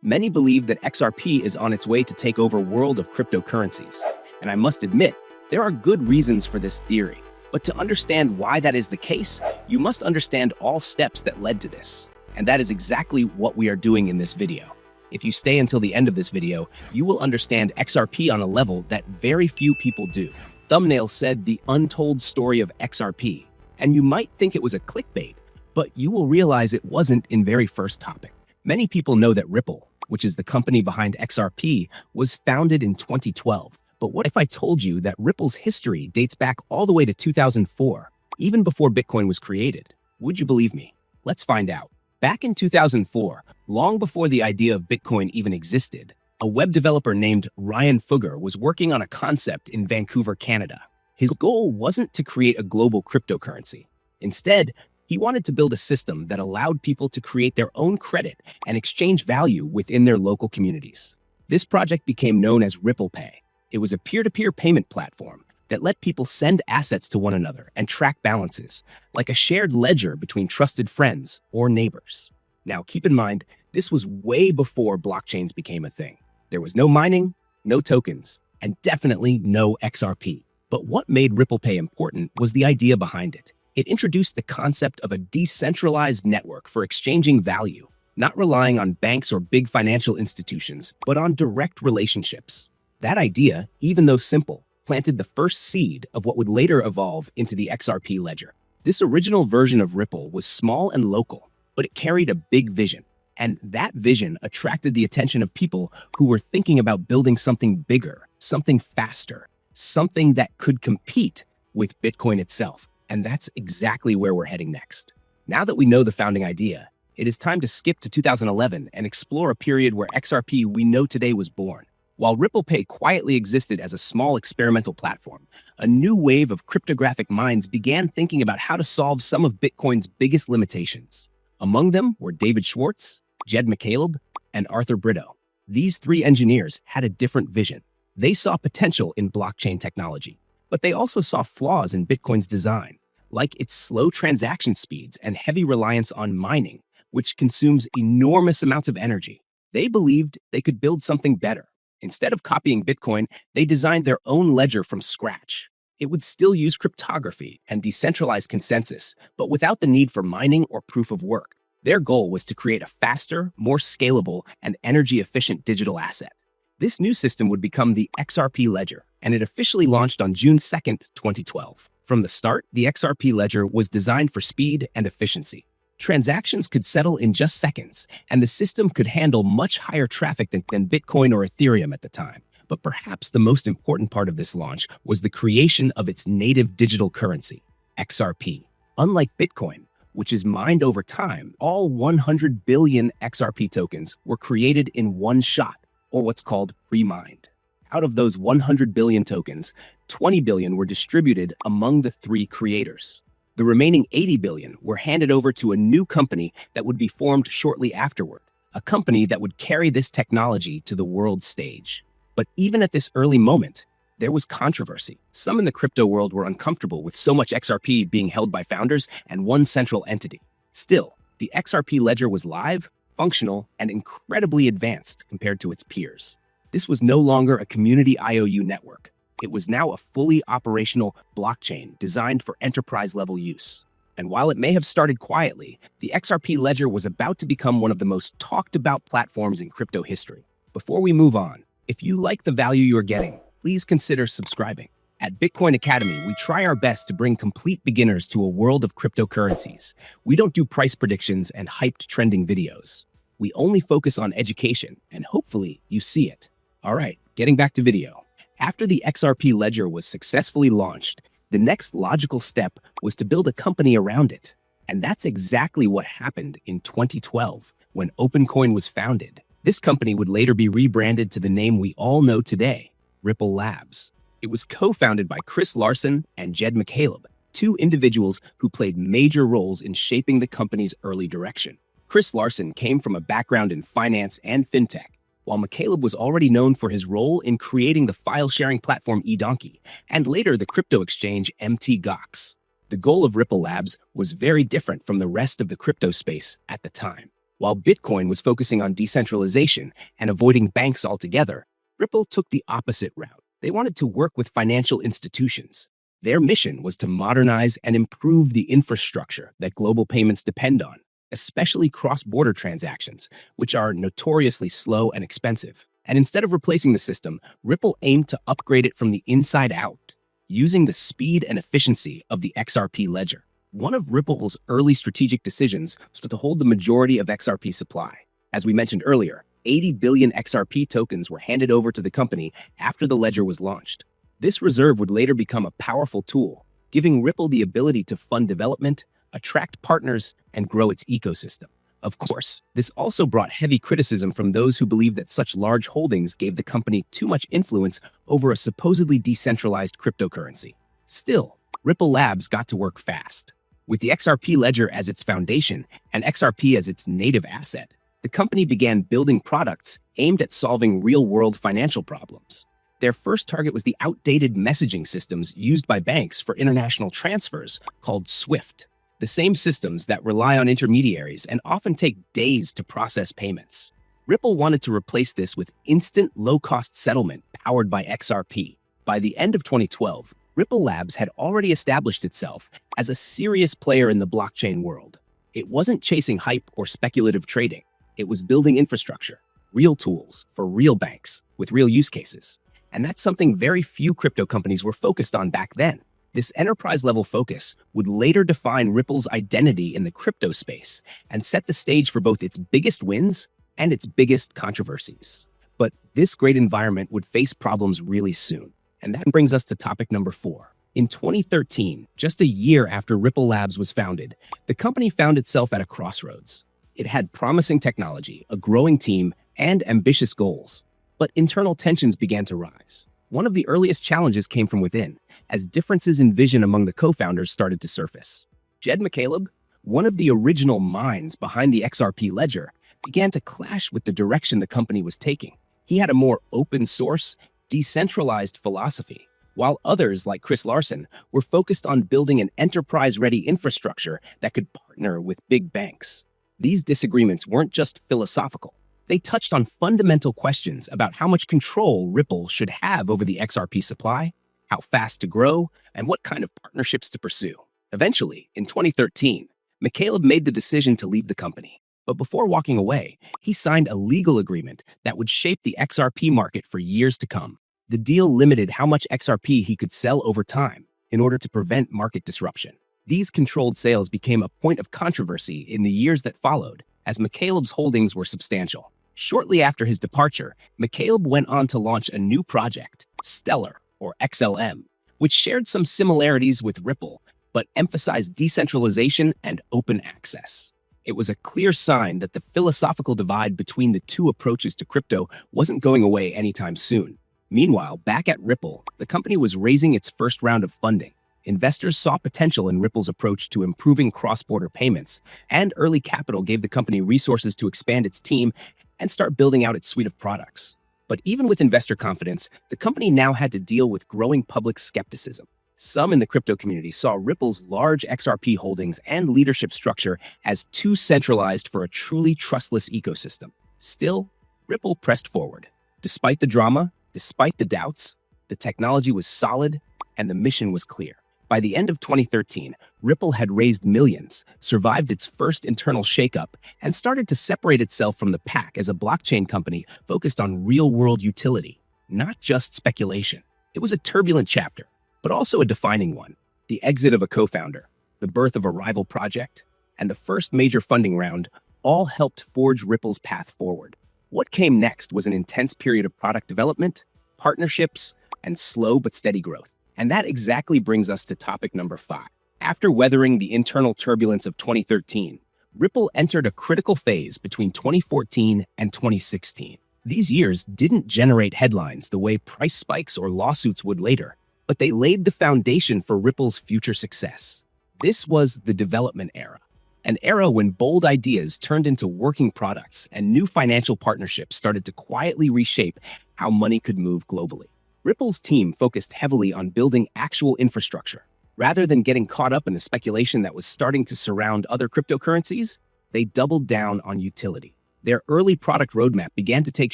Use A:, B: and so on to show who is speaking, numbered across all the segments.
A: Many believe that XRP is on its way to take over world of cryptocurrencies. And I must admit, there are good reasons for this theory. But to understand why that is the case, you must understand all steps that led to this. And that is exactly what we are doing in this video. If you stay until the end of this video, you will understand XRP on a level that very few people do. Thumbnail said the untold story of XRP, and you might think it was a clickbait, but you will realize it wasn't in very first topic. Many people know that Ripple, which is the company behind XRP, was founded in 2012. But what if I told you that Ripple's history dates back all the way to 2004, even before Bitcoin was created? Would you believe me? Let's find out. Back in 2004, long before the idea of Bitcoin even existed, a web developer named Ryan Fugger was working on a concept in Vancouver, Canada. His goal wasn't to create a global cryptocurrency. Instead, he wanted to build a system that allowed people to create their own credit and exchange value within their local communities. This project became known as RipplePay. It was a peer-to-peer payment platform that let people send assets to one another and track balances, like a shared ledger between trusted friends or neighbors. Now, keep in mind, this was way before blockchains became a thing. There was no mining, no tokens, and definitely no XRP. But what made RipplePay important was the idea behind it. It introduced the concept of a decentralized network for exchanging value, not relying on banks or big financial institutions, but on direct relationships. That idea, even though simple, planted the first seed of what would later evolve into the XRP ledger. This original version of Ripple was small and local, but it carried a big vision. And that vision attracted the attention of people who were thinking about building something bigger, something faster, something that could compete with Bitcoin itself. And that's exactly where we're heading next. Now that we know the founding idea, it is time to skip to 2011 and explore a period where XRP we know today was born. While RipplePay quietly existed as a small experimental platform, a new wave of cryptographic minds began thinking about how to solve some of Bitcoin's biggest limitations. Among them were David Schwartz, Jed McCaleb, and Arthur Brito. These three engineers had a different vision. They saw potential in blockchain technology, but they also saw flaws in Bitcoin's design, like its slow transaction speeds and heavy reliance on mining, which consumes enormous amounts of energy. They believed they could build something better. Instead of copying Bitcoin, they designed their own ledger from scratch. It would still use cryptography and decentralized consensus, but without the need for mining or proof of work. Their goal was to create a faster, more scalable, and energy-efficient digital asset. This new system would become the XRP Ledger, and it officially launched on June 2nd, 2012. From the start, the XRP Ledger was designed for speed and efficiency. Transactions could settle in just seconds, and the system could handle much higher traffic than Bitcoin or Ethereum at the time. But perhaps the most important part of this launch was the creation of its native digital currency, XRP. Unlike Bitcoin, which is mined over time, all 100 billion XRP tokens were created in one shot, or what's called pre-mined. Out of those 100 billion tokens, 20 billion were distributed among the three creators. The remaining 80 billion were handed over to a new company that would be formed shortly afterward, a company that would carry this technology to the world stage. But even at this early moment, there was controversy. Some in the crypto world were uncomfortable with so much XRP being held by founders and one central entity. Still, the XRP ledger was live, functional, and incredibly advanced compared to its peers. This was no longer a community IOU network. It was now a fully operational blockchain designed for enterprise-level use. And while it may have started quietly, the XRP Ledger was about to become one of the most talked-about platforms in crypto history. Before we move on, if you like the value you're getting, please consider subscribing. At Bitcoin Academy, we try our best to bring complete beginners to a world of cryptocurrencies. We don't do price predictions and hyped trending videos. We only focus on education, and hopefully you see it. All right, getting back to video. After the XRP Ledger was successfully launched, the next logical step was to build a company around it. And that's exactly what happened in 2012 when OpenCoin was founded. This company would later be rebranded to the name we all know today, Ripple Labs. It was co-founded by Chris Larsen and Jed McCaleb, two individuals who played major roles in shaping the company's early direction. Chris Larsen came from a background in finance and fintech, while McCaleb was already known for his role in creating the file-sharing platform eDonkey, and later the crypto exchange MTGOX. The goal of Ripple Labs was very different from the rest of the crypto space at the time. While Bitcoin was focusing on decentralization and avoiding banks altogether, Ripple took the opposite route. They wanted to work with financial institutions. Their mission was to modernize and improve the infrastructure that global payments depend on, especially cross-border transactions, which are notoriously slow and expensive. And instead of replacing the system, Ripple aimed to upgrade it from the inside out, using the speed and efficiency of the XRP ledger. One of Ripple's early strategic decisions was to hold the majority of XRP supply. As we mentioned earlier, 80 billion XRP tokens were handed over to the company after the ledger was launched. This reserve would later become a powerful tool, giving Ripple the ability to fund development, attract partners, and grow its ecosystem. Of course, this also brought heavy criticism from those who believed that such large holdings gave the company too much influence over a supposedly decentralized cryptocurrency. Still, Ripple Labs got to work fast. With the XRP ledger as its foundation and XRP as its native asset, the company began building products aimed at solving real-world financial problems. Their first target was the outdated messaging systems used by banks for international transfers called SWIFT. The same systems that rely on intermediaries and often take days to process payments. Ripple wanted to replace this with instant low-cost settlement powered by XRP. By the end of 2012, Ripple Labs had already established itself as a serious player in the blockchain world. It wasn't chasing hype or speculative trading. It was building infrastructure, real tools for real banks with real use cases. And that's something very few crypto companies were focused on back then. This enterprise-level focus would later define Ripple's identity in the crypto space and set the stage for both its biggest wins and its biggest controversies. But this great environment would face problems really soon. And that brings us to topic number 4. In 2013, just a year after Ripple Labs was founded, the company found itself at a crossroads. It had promising technology, a growing team, and ambitious goals. But internal tensions began to rise. One of the earliest challenges came from within, as differences in vision among the co-founders started to surface. Jed McCaleb, one of the original minds behind the XRP ledger, began to clash with the direction the company was taking. He had a more open-source, decentralized philosophy, while others, like Chris Larson, were focused on building an enterprise-ready infrastructure that could partner with big banks. These disagreements weren't just philosophical. They touched on fundamental questions about how much control Ripple should have over the XRP supply, how fast to grow, and what kind of partnerships to pursue. Eventually, in 2013, McCaleb made the decision to leave the company. But before walking away, he signed a legal agreement that would shape the XRP market for years to come. The deal limited how much XRP he could sell over time in order to prevent market disruption. These controlled sales became a point of controversy in the years that followed, as McCaleb's holdings were substantial. Shortly after his departure, McCaleb went on to launch a new project, Stellar, or XLM, which shared some similarities with Ripple, but emphasized decentralization and open access. It was a clear sign that the philosophical divide between the two approaches to crypto wasn't going away anytime soon. Meanwhile, back at Ripple, the company was raising its first round of funding. Investors saw potential in Ripple's approach to improving cross-border payments, and early capital gave the company resources to expand its team and start building out its suite of products. But even with investor confidence, the company now had to deal with growing public skepticism. Some in the crypto community saw Ripple's large XRP holdings and leadership structure as too centralized for a truly trustless ecosystem. Still, Ripple pressed forward. Despite the drama, despite the doubts, the technology was solid and the mission was clear. By the end of 2013, Ripple had raised millions, survived its first internal shakeup, and started to separate itself from the pack as a blockchain company focused on real-world utility, not just speculation. It was a turbulent chapter, but also a defining one. The exit of a co-founder, the birth of a rival project, and the first major funding round all helped forge Ripple's path forward. What came next was an intense period of product development, partnerships, and slow but steady growth. And that exactly brings us to topic number 5. After weathering the internal turbulence of 2013, Ripple entered a critical phase between 2014 and 2016. These years didn't generate headlines the way price spikes or lawsuits would later, but they laid the foundation for Ripple's future success. This was the development era, an era when bold ideas turned into working products and new financial partnerships started to quietly reshape how money could move globally. Ripple's team focused heavily on building actual infrastructure. Rather than getting caught up in the speculation that was starting to surround other cryptocurrencies, they doubled down on utility. Their early product roadmap began to take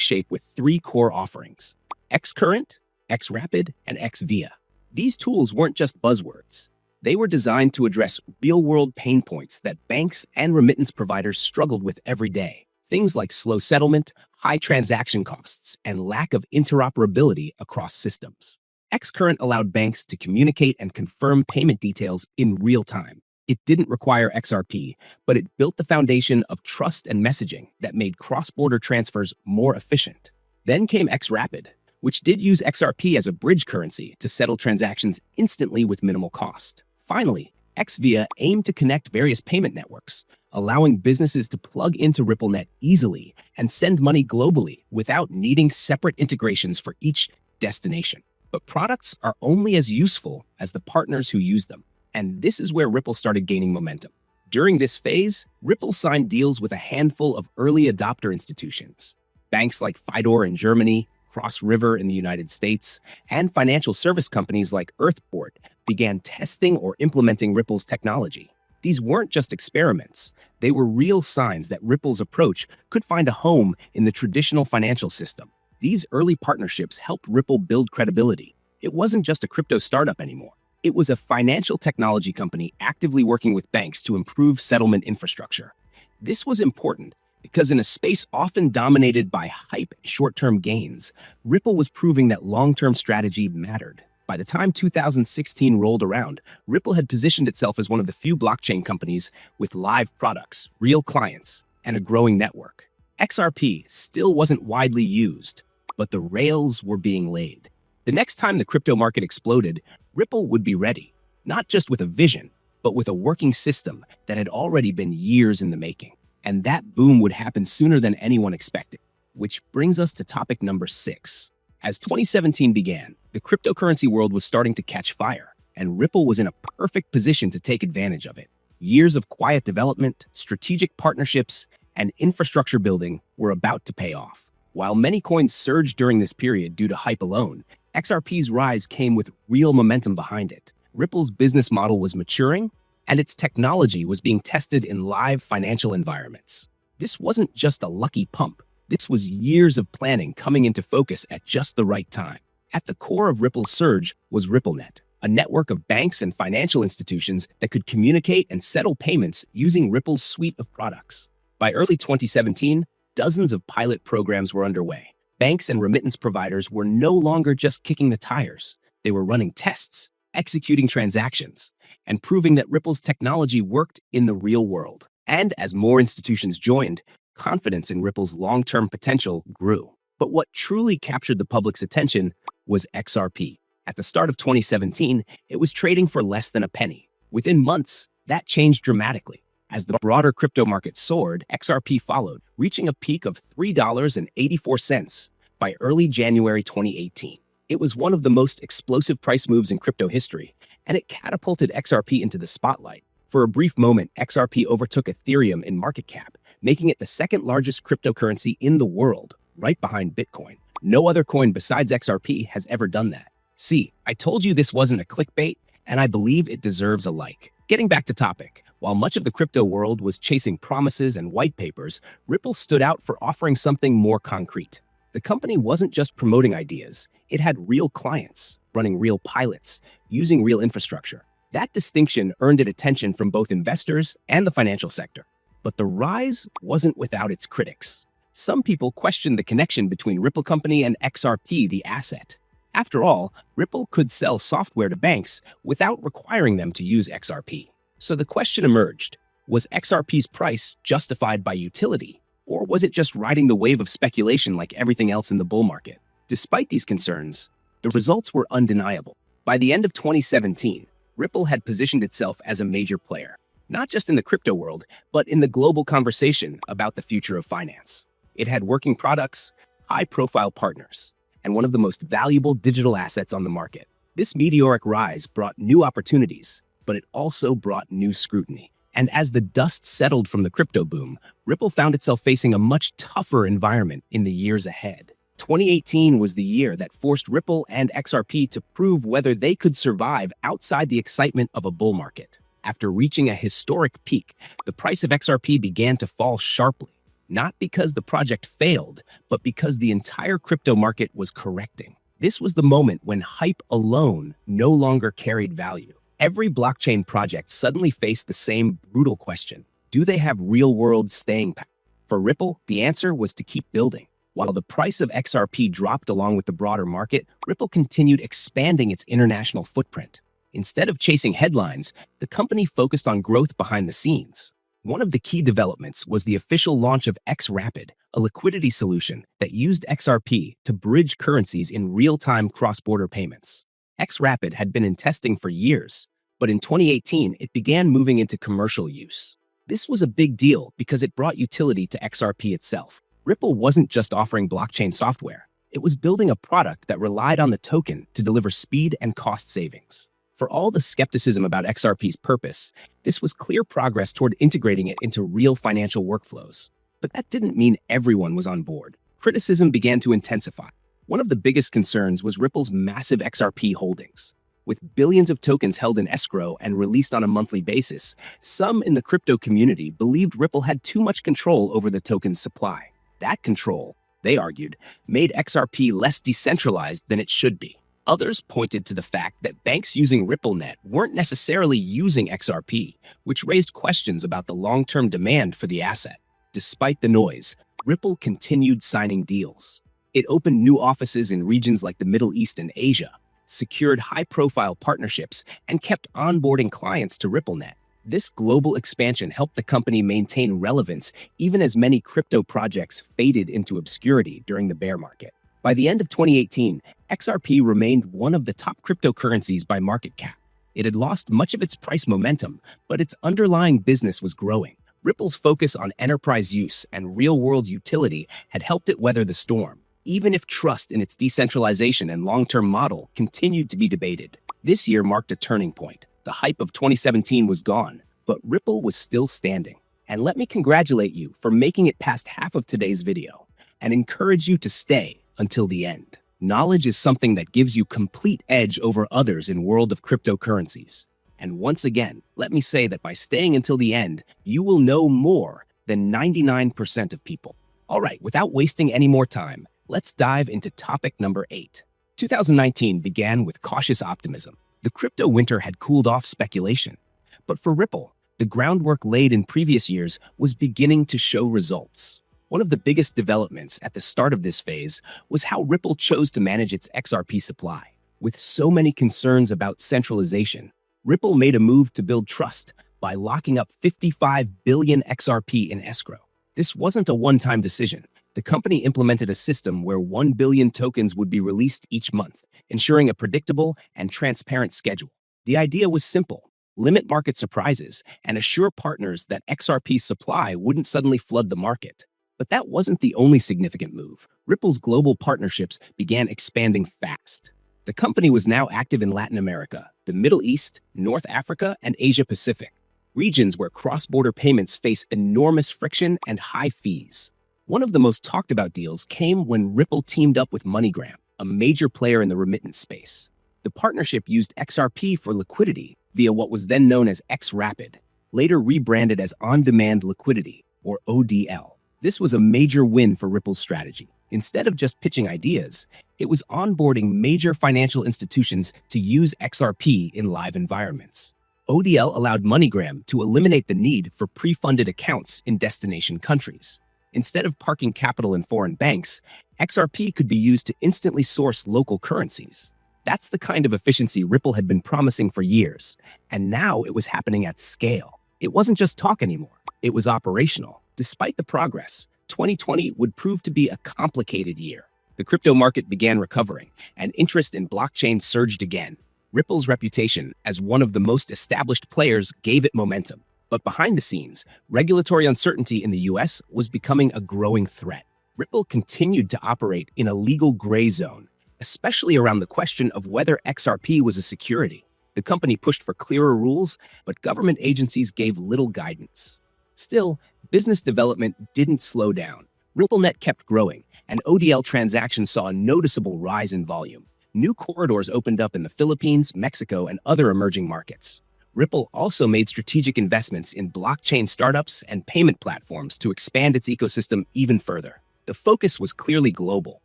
A: shape with three core offerings: Xcurrent, XRapid, and XVIA. These tools weren't just buzzwords. They were designed to address real-world pain points that banks and remittance providers struggled with every day. Things like slow settlement, high transaction costs, and lack of interoperability across systems. Xcurrent allowed banks to communicate and confirm payment details in real time. It didn't require XRP, but it built the foundation of trust and messaging that made cross-border transfers more efficient. Then came XRapid, which did use XRP as a bridge currency to settle transactions instantly with minimal cost. Finally, XVIA aimed to connect various payment networks, allowing businesses to plug into RippleNet easily and send money globally without needing separate integrations for each destination. But products are only as useful as the partners who use them. And this is where Ripple started gaining momentum. During this phase, Ripple signed deals with a handful of early adopter institutions. Banks like Fidor in Germany, Cross River in the United States, and financial service companies like Earthport began testing or implementing Ripple's technology. These weren't just experiments. They were real signs that Ripple's approach could find a home in the traditional financial system. These early partnerships helped Ripple build credibility. It wasn't just a crypto startup anymore. It was a financial technology company actively working with banks to improve settlement infrastructure. This was important because in a space often dominated by hype and short-term gains, Ripple was proving that long-term strategy mattered. By the time 2016 rolled around, Ripple had positioned itself as one of the few blockchain companies with live products, real clients, and a growing network. XRP still wasn't widely used, but the rails were being laid. The next time the crypto market exploded, Ripple would be ready, not just with a vision, but with a working system that had already been years in the making. And that boom would happen sooner than anyone expected. Which brings us to topic number 6. As 2017 began, the cryptocurrency world was starting to catch fire, and Ripple was in a perfect position to take advantage of it. Years of quiet development, strategic partnerships, and infrastructure building were about to pay off. While many coins surged during this period due to hype alone, XRP's rise came with real momentum behind it. Ripple's business model was maturing, and its technology was being tested in live financial environments. This wasn't just a lucky pump. This was years of planning coming into focus at just the right time. At the core of Ripple's surge was RippleNet, a network of banks and financial institutions that could communicate and settle payments using Ripple's suite of products. By early 2017, dozens of pilot programs were underway. Banks and remittance providers were no longer just kicking the tires. They were running tests, executing transactions, and proving that Ripple's technology worked in the real world. And as more institutions joined, confidence in Ripple's long-term potential grew. But what truly captured the public's attention was XRP. At the start of 2017, it was trading for less than a penny. Within months, that changed dramatically. As the broader crypto market soared, XRP followed, reaching a peak of $3.84 by early January 2018. It was one of the most explosive price moves in crypto history, and it catapulted XRP into the spotlight. For a brief moment, XRP overtook Ethereum in market cap, making it the second largest cryptocurrency in the world, right behind Bitcoin. No other coin besides XRP has ever done that. See, I told you this wasn't a clickbait, and I believe it deserves a like. Getting back to topic, while much of the crypto world was chasing promises and white papers, Ripple stood out for offering something more concrete. The company wasn't just promoting ideas, it had real clients, running real pilots, using real infrastructure. That distinction earned it attention from both investors and the financial sector. But the rise wasn't without its critics. Some people questioned the connection between Ripple Company and XRP, the asset. After all, Ripple could sell software to banks without requiring them to use XRP. So the question emerged, was XRP's price justified by utility, or was it just riding the wave of speculation like everything else in the bull market? Despite these concerns, the results were undeniable. By the end of 2017, Ripple had positioned itself as a major player, not just in the crypto world, but in the global conversation about the future of finance. It had working products, high-profile partners, and one of the most valuable digital assets on the market. This meteoric rise brought new opportunities, but it also brought new scrutiny. And as the dust settled from the crypto boom, Ripple found itself facing a much tougher environment in the years ahead. 2018 was the year that forced Ripple and XRP to prove whether they could survive outside the excitement of a bull market. After reaching a historic peak, the price of XRP began to fall sharply, not because the project failed, but because the entire crypto market was correcting. This was the moment when hype alone no longer carried value. Every blockchain project suddenly faced the same brutal question: do they have real-world staying power? For Ripple, the answer was to keep building. While the price of XRP dropped along with the broader market, Ripple continued expanding its international footprint. Instead of chasing headlines, the company focused on growth behind the scenes. One of the key developments was the official launch of XRapid, a liquidity solution that used XRP to bridge currencies in real-time cross-border payments. XRapid had been in testing for years, but in 2018, it began moving into commercial use. This was a big deal because it brought utility to XRP itself. Ripple wasn't just offering blockchain software. It was building a product that relied on the token to deliver speed and cost savings. For all the skepticism about XRP's purpose, this was clear progress toward integrating it into real financial workflows. But that didn't mean everyone was on board. Criticism began to intensify. One of the biggest concerns was Ripple's massive XRP holdings. With billions of tokens held in escrow and released on a monthly basis, some in the crypto community believed Ripple had too much control over the token's supply. That control, they argued, made XRP less decentralized than it should be. Others pointed to the fact that banks using RippleNet weren't necessarily using XRP, which raised questions about the long-term demand for the asset. Despite the noise, Ripple continued signing deals. It opened new offices in regions like the Middle East and Asia, secured high-profile partnerships, and kept onboarding clients to RippleNet. This global expansion helped the company maintain relevance even as many crypto projects faded into obscurity during the bear market. By the end of 2018, XRP remained one of the top cryptocurrencies by market cap. It had lost much of its price momentum, but its underlying business was growing. Ripple's focus on enterprise use and real-world utility had helped it weather the storm, even if trust in its decentralization and long-term model continued to be debated. This year marked a turning point. The hype of 2017 was gone, but Ripple was still standing. And let me congratulate you for making it past half of today's video, and encourage you to stay until the end. Knowledge is something that gives you complete edge over others in world of cryptocurrencies. And once again, let me say that by staying until the end, you will know more than 99% of people. All right, without wasting any more time, let's dive into topic number 8. 2019 began with cautious optimism. The crypto winter had cooled off speculation. But for Ripple, the groundwork laid in previous years was beginning to show results. One of the biggest developments at the start of this phase was how Ripple chose to manage its XRP supply. With so many concerns about centralization, Ripple made a move to build trust by locking up 55 billion XRP in escrow. This wasn't a one-time decision. The company implemented a system where 1 billion tokens would be released each month, ensuring a predictable and transparent schedule. The idea was simple: limit market surprises and assure partners that XRP supply wouldn't suddenly flood the market. But that wasn't the only significant move. Ripple's global partnerships began expanding fast. The company was now active in Latin America, the Middle East, North Africa, and Asia Pacific, regions where cross-border payments face enormous friction and high fees. One of the most talked about deals came when Ripple teamed up with MoneyGram, a major player in the remittance space. The partnership used XRP for liquidity via what was then known as XRapid, later rebranded as On-Demand Liquidity, or ODL. This was a major win for Ripple's strategy. Instead of just pitching ideas, it was onboarding major financial institutions to use XRP in live environments. ODL allowed MoneyGram to eliminate the need for pre-funded accounts in destination countries. Instead of parking capital in foreign banks, XRP could be used to instantly source local currencies. That's the kind of efficiency Ripple had been promising for years, and now it was happening at scale. It wasn't just talk anymore, it was operational. Despite the progress, 2020 would prove to be a complicated year. The crypto market began recovering, and interest in blockchain surged again. Ripple's reputation as one of the most established players gave it momentum. But behind the scenes, regulatory uncertainty in the US was becoming a growing threat. Ripple continued to operate in a legal gray zone, especially around the question of whether XRP was a security. The company pushed for clearer rules, but government agencies gave little guidance. Still, business development didn't slow down. RippleNet kept growing, and ODL transactions saw a noticeable rise in volume. New corridors opened up in the Philippines, Mexico, and other emerging markets. Ripple also made strategic investments in blockchain startups and payment platforms to expand its ecosystem even further. The focus was clearly global,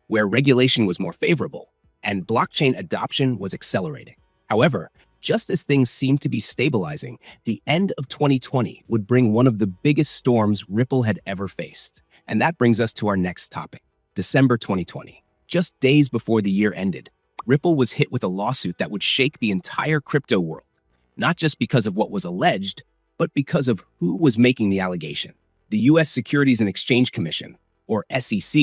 A: where regulation was more favorable, and blockchain adoption was accelerating. However, just as things seemed to be stabilizing, the end of 2020 would bring one of the biggest storms Ripple had ever faced. And that brings us to our next topic, December 2020. Just days before the year ended, Ripple was hit with a lawsuit that would shake the entire crypto world, not just because of what was alleged, but because of who was making the allegation. The U.S. Securities and Exchange Commission, or SEC,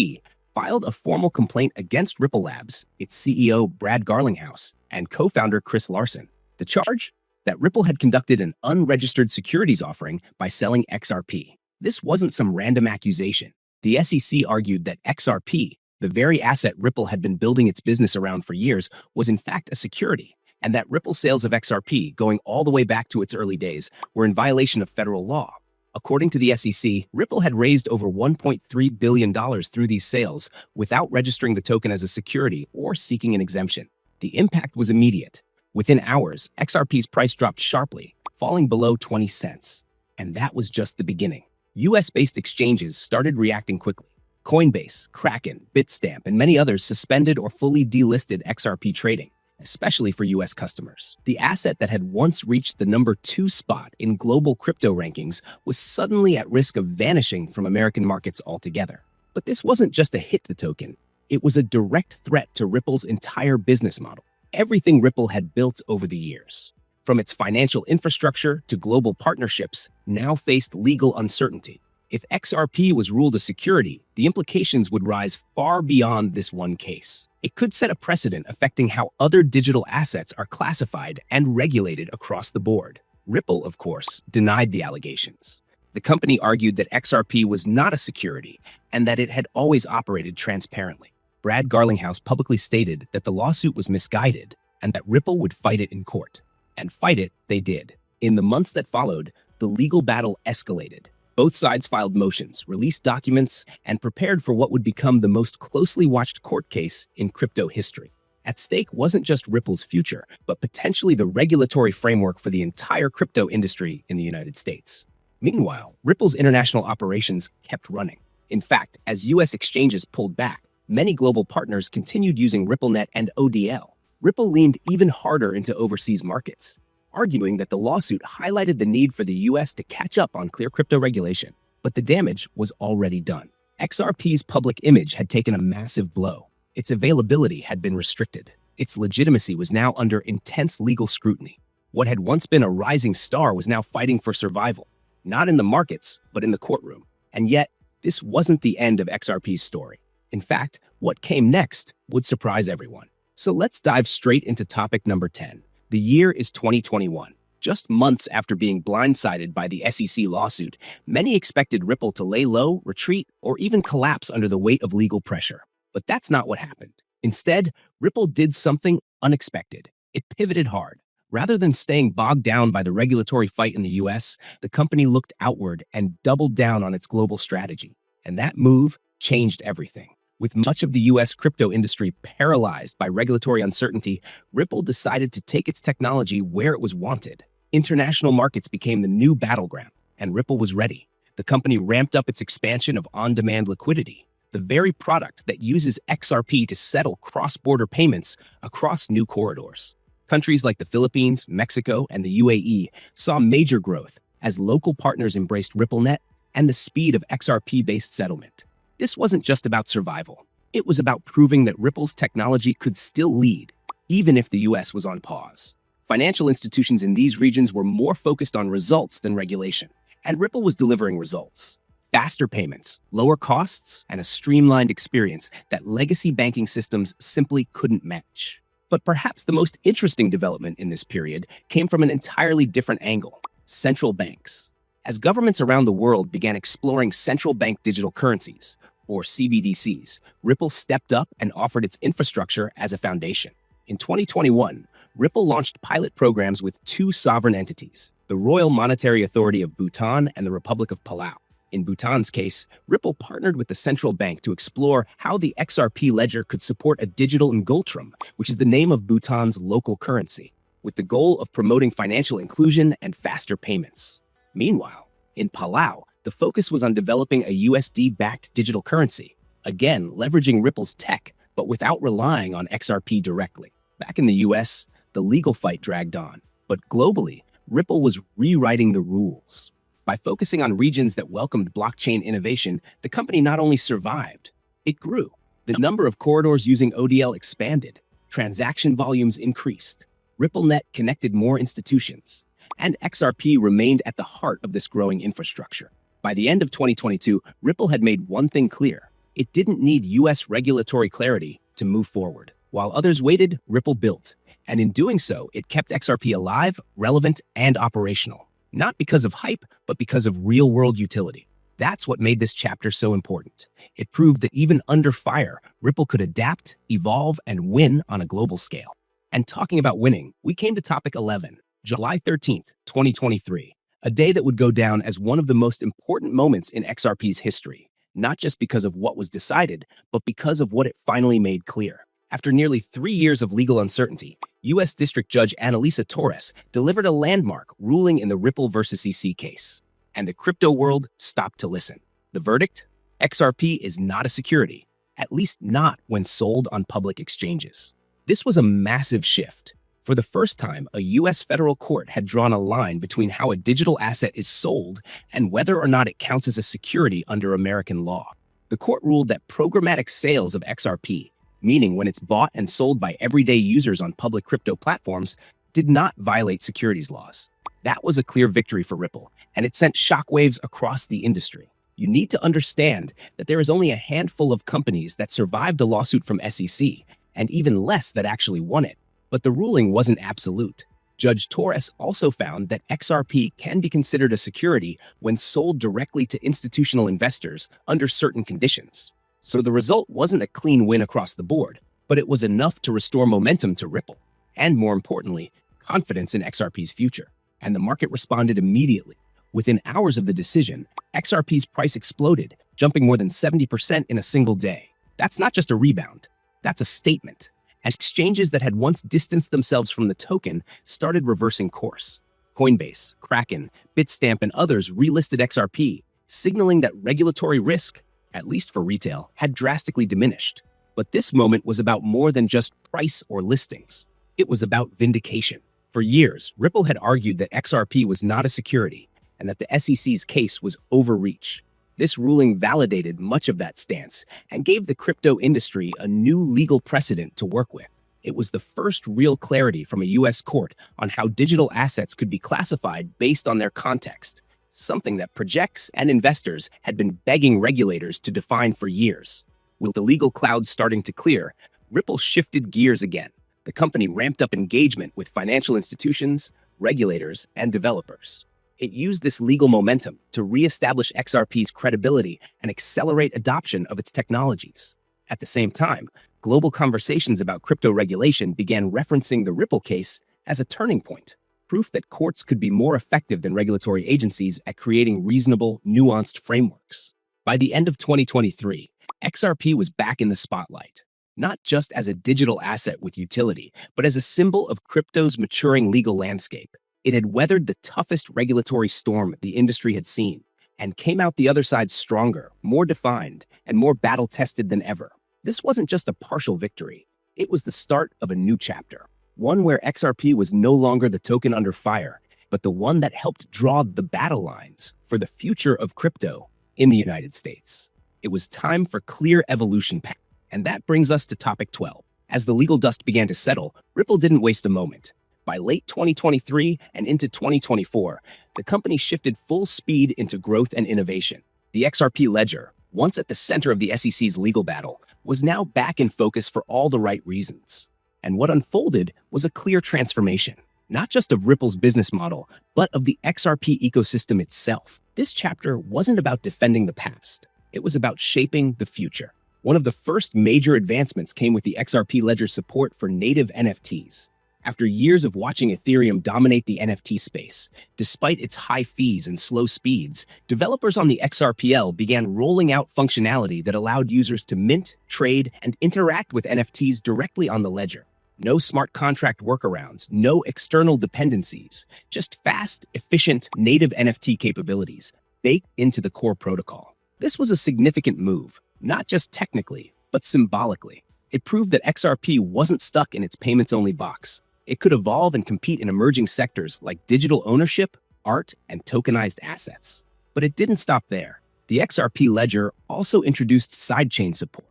A: filed a formal complaint against Ripple Labs, its CEO Brad Garlinghouse, and co-founder Chris Larsen. The charge? That Ripple had conducted an unregistered securities offering by selling XRP. This wasn't some random accusation. The SEC argued that XRP, the very asset Ripple had been building its business around for years, was in fact a security, and that Ripple sales of XRP, going all the way back to its early days, were in violation of federal law. According to the SEC, Ripple had raised over $1.3 billion through these sales without registering the token as a security or seeking an exemption. The impact was immediate. Within hours, XRP's price dropped sharply, falling below 20 cents. And that was just the beginning. US-based exchanges started reacting quickly. Coinbase, Kraken, Bitstamp, and many others suspended or fully delisted XRP trading, especially for US customers. The asset that had once reached the number 2 spot in global crypto rankings was suddenly at risk of vanishing from American markets altogether. But this wasn't just a hit to the token. It was a direct threat to Ripple's entire business model. Everything Ripple had built over the years, from its financial infrastructure to global partnerships, now faced legal uncertainty. If XRP was ruled a security, the implications would rise far beyond this one case. It could set a precedent affecting how other digital assets are classified and regulated across the board. Ripple, of course, denied the allegations. The company argued that XRP was not a security and that it had always operated transparently. Brad Garlinghouse publicly stated that the lawsuit was misguided and that Ripple would fight it in court. And fight it they did. In the months that followed, the legal battle escalated. Both sides filed motions, released documents, and prepared for what would become the most closely watched court case in crypto history. At stake wasn't just Ripple's future, but potentially the regulatory framework for the entire crypto industry in the United States. Meanwhile, Ripple's international operations kept running. In fact, as US exchanges pulled back, many global partners continued using RippleNet and ODL. Ripple leaned even harder into overseas markets, arguing that the lawsuit highlighted the need for the US to catch up on clear crypto regulation. But the damage was already done. XRP's public image had taken a massive blow. Its availability had been restricted. Its legitimacy was now under intense legal scrutiny. What had once been a rising star was now fighting for survival, not in the markets, but in the courtroom. And yet, this wasn't the end of XRP's story. In fact, what came next would surprise everyone. So let's dive straight into topic number 10. The year is 2021. Just months after being blindsided by the SEC lawsuit, many expected Ripple to lay low, retreat, or even collapse under the weight of legal pressure. But that's not what happened. Instead, Ripple did something unexpected. It pivoted hard. Rather than staying bogged down by the regulatory fight in the US, the company looked outward and doubled down on its global strategy. And that move changed everything. With much of the US crypto industry paralyzed by regulatory uncertainty, Ripple decided to take its technology where it was wanted. International markets became the new battleground, and Ripple was ready. The company ramped up its expansion of on-demand liquidity, the very product that uses XRP to settle cross-border payments across new corridors. Countries like the Philippines, Mexico, and the UAE saw major growth as local partners embraced RippleNet and the speed of XRP-based settlement. This wasn't just about survival. It was about proving that Ripple's technology could still lead, even if the US was on pause. Financial institutions in these regions were more focused on results than regulation, and Ripple was delivering results. Faster payments, lower costs, and a streamlined experience that legacy banking systems simply couldn't match. But perhaps the most interesting development in this period came from an entirely different angle: central banks. As governments around the world began exploring central bank digital currencies, or CBDCs, Ripple stepped up and offered its infrastructure as a foundation. In 2021, Ripple launched pilot programs with 2 sovereign entities, the Royal Monetary Authority of Bhutan and the Republic of Palau. In Bhutan's case, Ripple partnered with the central bank to explore how the XRP ledger could support a digital ngultrum, which is the name of Bhutan's local currency. with the goal of promoting financial inclusion and faster payments. Meanwhile, in Palau, the focus was on developing a USD-backed digital currency, again leveraging Ripple's tech, but without relying on XRP directly. Back in the US, the legal fight dragged on, but globally, Ripple was rewriting the rules. By focusing on regions that welcomed blockchain innovation, the company not only survived, it grew. The number of corridors using ODL expanded, transaction volumes increased, RippleNet connected more institutions, and XRP remained at the heart of this growing infrastructure. By the end of 2022, Ripple had made one thing clear. It didn't need US regulatory clarity to move forward. While others waited, Ripple built. And in doing so, it kept XRP alive, relevant, and operational. Not because of hype, but because of real-world utility. That's what made this chapter so important. It proved that even under fire, Ripple could adapt, evolve, and win on a global scale. And talking about winning, we came to topic 11, July 13th, 2023, a day that would go down as one of the most important moments in XRP's history, not just because of what was decided, but because of what it finally made clear. After nearly 3 years of legal uncertainty, U.S. District Judge Annalisa Torres delivered a landmark ruling in the Ripple versus EC case. And the crypto world stopped to listen. The verdict? XRP is not a security, at least not when sold on public exchanges. This was a massive shift. For the first time, a U.S. federal court had drawn a line between how a digital asset is sold and whether or not it counts as a security under American law. The court ruled that programmatic sales of XRP, meaning when it's bought and sold by everyday users on public crypto platforms, did not violate securities laws. That was a clear victory for Ripple, and it sent shockwaves across the industry. You need to understand that there is only a handful of companies that survived a lawsuit from SEC, and even less that actually won it. But the ruling wasn't absolute. Judge Torres also found that XRP can be considered a security when sold directly to institutional investors under certain conditions. So the result wasn't a clean win across the board, but it was enough to restore momentum to Ripple, and more importantly, confidence in XRP's future. And the market responded immediately. Within hours of the decision, XRP's price exploded, jumping more than 70% in a single day. That's not just a rebound, that's a statement. As exchanges that had once distanced themselves from the token started reversing course. Coinbase, Kraken, Bitstamp, and others relisted XRP, signaling that regulatory risk, at least for retail, had drastically diminished. But this moment was about more than just price or listings. It was about vindication. For years, Ripple had argued that XRP was not a security and that the SEC's case was overreach. This ruling validated much of that stance and gave the crypto industry a new legal precedent to work with. It was the first real clarity from a U.S. court on how digital assets could be classified based on their context, something that projects and investors had been begging regulators to define for years. With the legal cloud starting to clear, Ripple shifted gears again. The company ramped up engagement with financial institutions, regulators, and developers. It used this legal momentum to reestablish XRP's credibility and accelerate adoption of its technologies. At the same time, global conversations about crypto regulation began referencing the Ripple case as a turning point, proof that courts could be more effective than regulatory agencies at creating reasonable, nuanced frameworks. By the end of 2023, XRP was back in the spotlight, not just as a digital asset with utility, but as a symbol of crypto's maturing legal landscape. It had weathered the toughest regulatory storm the industry had seen and came out the other side stronger, more defined, and more battle-tested than ever. This wasn't just a partial victory. It was the start of a new chapter, one where XRP was no longer the token under fire, but the one that helped draw the battle lines for the future of crypto in the United States. It was time for clear evolution path. And that brings us to topic 12. As the legal dust began to settle, Ripple didn't waste a moment. By late 2023 and into 2024, the company shifted full speed into growth and innovation. The XRP Ledger, once at the center of the SEC's legal battle, was now back in focus for all the right reasons. And what unfolded was a clear transformation, not just of Ripple's business model, but of the XRP ecosystem itself. This chapter wasn't about defending the past. It was about shaping the future. One of the first major advancements came with the XRP Ledger's support for native NFTs. After years of watching Ethereum dominate the NFT space, despite its high fees and slow speeds, developers on the XRPL began rolling out functionality that allowed users to mint, trade, and interact with NFTs directly on the ledger. No smart contract workarounds, no external dependencies, just fast, efficient, native NFT capabilities baked into the core protocol. This was a significant move, not just technically, but symbolically. It proved that XRP wasn't stuck in its payments-only box. It could evolve and compete in emerging sectors like digital ownership, art, and tokenized assets. But it didn't stop there. The XRP Ledger also introduced sidechain support.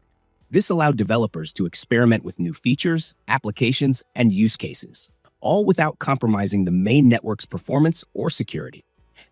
A: This allowed developers to experiment with new features, applications, and use cases, all without compromising the main network's performance or security.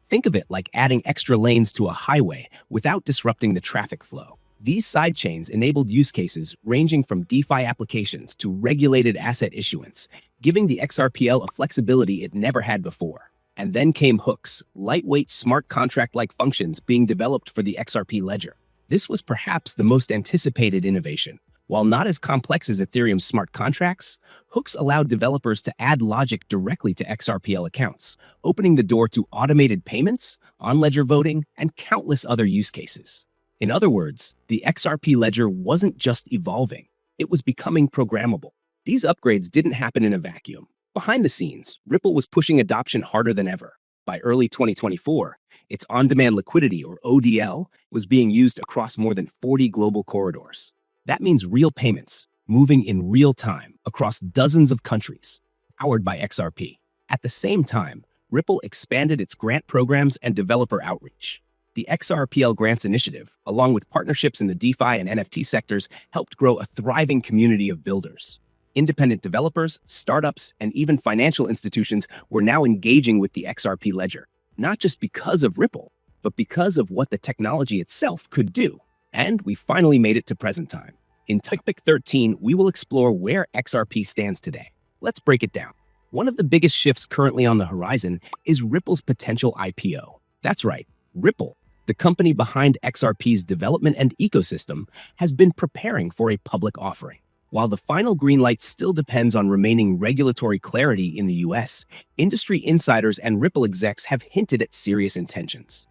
A: Think of it like adding extra lanes to a highway without disrupting the traffic flow. These sidechains enabled use cases ranging from DeFi applications to regulated asset issuance, giving the XRPL a flexibility it never had before. And then came hooks, lightweight smart contract-like functions being developed for the XRP Ledger. This was perhaps the most anticipated innovation. While not as complex as Ethereum's smart contracts, hooks allowed developers to add logic directly to XRPL accounts, opening the door to automated payments, on-ledger voting, and countless other use cases. In other words, the XRP Ledger wasn't just evolving, it was becoming programmable. These upgrades didn't happen in a vacuum. Behind the scenes, Ripple was pushing adoption harder than ever. By early 2024, its on-demand liquidity, or ODL, was being used across more than 40 global corridors. That means real payments, moving in real time across dozens of countries, powered by XRP. At the same time, Ripple expanded its grant programs and developer outreach. The XRPL Grants Initiative, along with partnerships in the DeFi and NFT sectors, helped grow a thriving community of builders. Independent developers, startups, and even financial institutions were now engaging with the XRP Ledger, not just because of Ripple, but because of what the technology itself could do. And we finally made it to present time. In Topic 13, we will explore where XRP stands today. Let's break it down. One of the biggest shifts currently on the horizon is Ripple's potential IPO. That's right, Ripple, the company behind XRP's development and ecosystem, has been preparing for a public offering. While the final green light still depends on remaining regulatory clarity in the US, industry insiders and Ripple execs have hinted at serious intentions.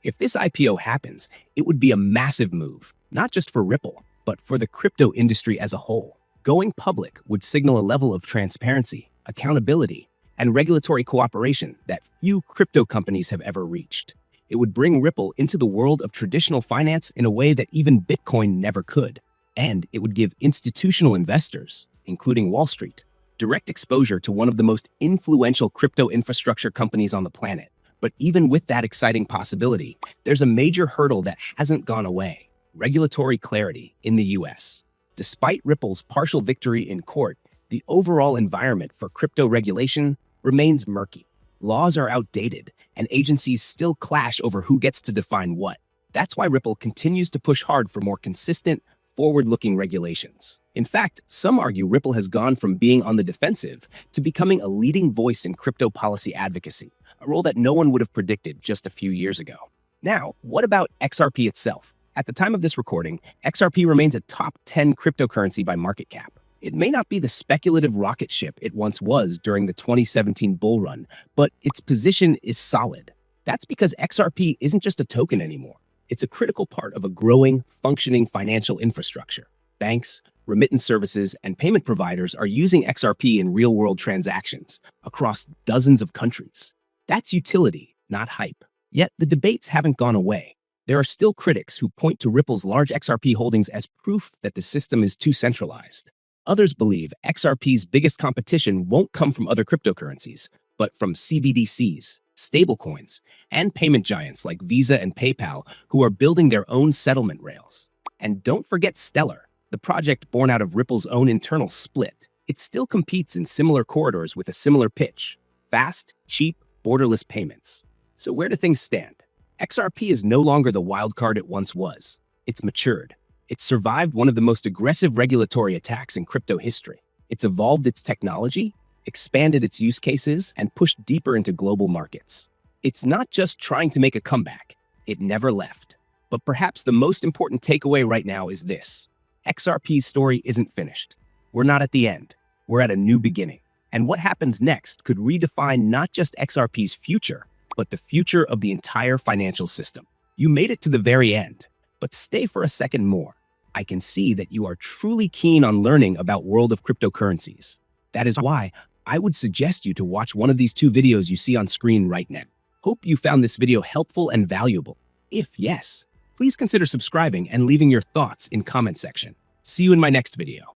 A: If this IPO happens, it would be a massive move, not just for Ripple, but for the crypto industry as a whole. Going public would signal a level of transparency, accountability, and regulatory cooperation that few crypto companies have ever reached. It would bring Ripple into the world of traditional finance in a way that even Bitcoin never could. And it would give institutional investors, including Wall Street, direct exposure to one of the most influential crypto infrastructure companies on the planet. But even with that exciting possibility, there's a major hurdle that hasn't gone away: regulatory clarity in the US. Despite Ripple's partial victory in court, the overall environment for crypto regulation remains murky. Laws are outdated, and agencies still clash over who gets to define what. That's why Ripple continues to push hard for more consistent, forward-looking regulations. In fact, some argue Ripple has gone from being on the defensive to becoming a leading voice in crypto policy advocacy, a role that no one would have predicted just a few years ago. Now, what about XRP itself? At the time of this recording, XRP remains a top 10 cryptocurrency by market cap. It may not be the speculative rocket ship it once was during the 2017 bull run, but its position is solid. That's because XRP isn't just a token anymore. It's a critical part of a growing, functioning financial infrastructure. Banks, remittance services, and payment providers are using XRP in real-world transactions across dozens of countries. That's utility, not hype. Yet the debates haven't gone away. There are still critics who point to Ripple's large XRP holdings as proof that the system is too centralized. Others believe XRP's biggest competition won't come from other cryptocurrencies, but from CBDCs, stablecoins, and payment giants like Visa and PayPal, who are building their own settlement rails. And don't forget Stellar, the project born out of Ripple's own internal split. It still competes in similar corridors with a similar pitch: fast, cheap, borderless payments. So where do things stand? XRP is no longer the wild card it once was. It's matured. It's survived one of the most aggressive regulatory attacks in crypto history. It's evolved its technology, expanded its use cases, and pushed deeper into global markets. It's not just trying to make a comeback. It never left. But perhaps the most important takeaway right now is this: XRP's story isn't finished. We're not at the end. We're at a new beginning. And what happens next could redefine not just XRP's future, but the future of the entire financial system. You made it to the very end, but stay for a second more. I can see that you are truly keen on learning about world of cryptocurrencies. That is why I would suggest you to watch one of these two videos you see on screen right now. Hope you found this video helpful and valuable. If yes, please consider subscribing and leaving your thoughts in comment section. See you in my next video.